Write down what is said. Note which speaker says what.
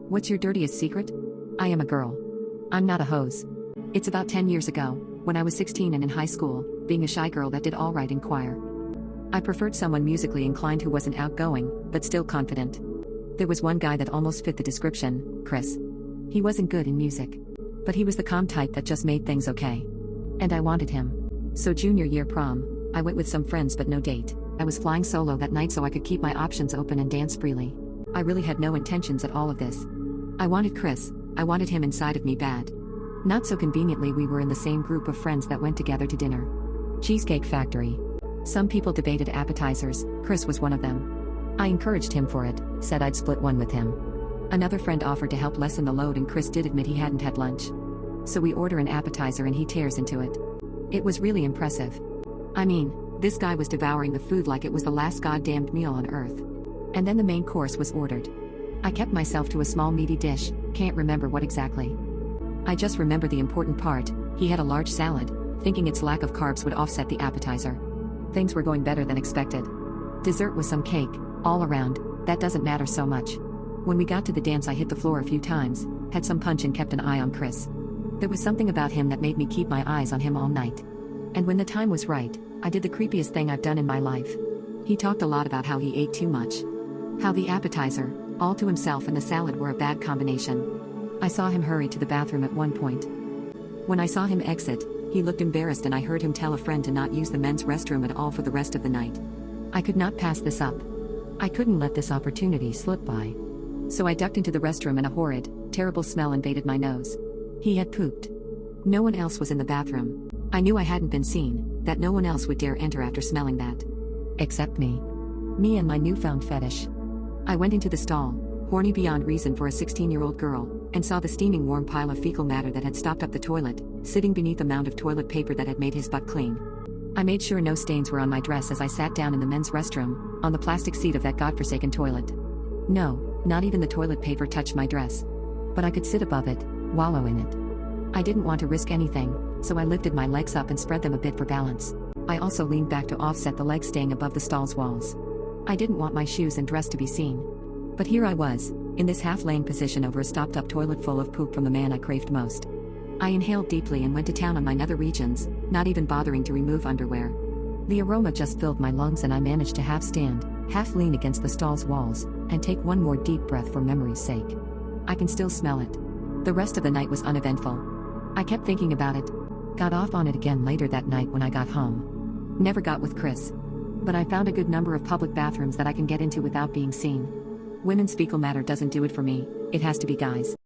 Speaker 1: What's your dirtiest secret? I am a girl. I'm not a hose. It's about 10 years ago, when I was 16 and in high school, being a shy girl that did all right in choir. I preferred someone musically inclined who wasn't outgoing, but still confident. There was one guy that almost fit the description, Chris. He wasn't good in music. But he was the calm type that just made things okay. And I wanted him. So junior year prom, I went with some friends but no date. I was flying solo that night so I could keep my options open and dance freely. I really had no intentions at all of this. I wanted Chris, I wanted him inside of me bad. Not so conveniently we were in the same group of friends that went together to dinner. Cheesecake Factory. Some people debated appetizers, Chris was one of them. I encouraged him for it, said I'd split one with him. Another friend offered to help lessen the load and Chris did admit he hadn't had lunch. So we order an appetizer and he tears into it. It was really impressive. I mean, this guy was devouring the food like it was the last goddamned meal on earth. And then the main course was ordered. I kept myself to a small meaty dish, can't remember what exactly. I just remember the important part, he had a large salad, thinking its lack of carbs would offset the appetizer. Things were going better than expected. Dessert was some cake, all around, that doesn't matter so much. When we got to the dance I hit the floor a few times, had some punch and kept an eye on Chris. There was something about him that made me keep my eyes on him all night. And when the time was right, I did the creepiest thing I've done in my life. He talked a lot about how he ate too much. How the appetizer, all to himself and the salad were a bad combination. I saw him hurry to the bathroom at one point. When I saw him exit, he looked embarrassed and I heard him tell a friend to not use the men's restroom at all for the rest of the night. I could not pass this up. I couldn't let this opportunity slip by. So I ducked into the restroom and a horrid, terrible smell invaded my nose. He had pooped. No one else was in the bathroom. I knew I hadn't been seen, that no one else would dare enter after smelling that. Except me. Me and my newfound fetish. I went into the stall, horny beyond reason for a 16-year-old girl, and saw the steaming warm pile of fecal matter that had stopped up the toilet, sitting beneath a mound of toilet paper that had made his butt clean. I made sure no stains were on my dress as I sat down in the men's restroom, on the plastic seat of that godforsaken toilet. No, not even the toilet paper touched my dress. But I could sit above it, wallow in it. I didn't want to risk anything, so I lifted my legs up and spread them a bit for balance. I also leaned back to offset the legs staying above the stall's walls. I didn't want my shoes and dress to be seen. But here I was, in this half-laying position over a stopped-up toilet full of poop from the man I craved most. I inhaled deeply and went to town on my nether regions, not even bothering to remove underwear. The aroma just filled my lungs and I managed to half stand, half lean against the stall's walls, and take one more deep breath for memory's sake. I can still smell it. The rest of the night was uneventful. I kept thinking about it. Got off on it again later that night when I got home. Never got with Chris. But I found a good number of public bathrooms that I can get into without being seen. Women's fecal matter doesn't do it for me, it has to be guys.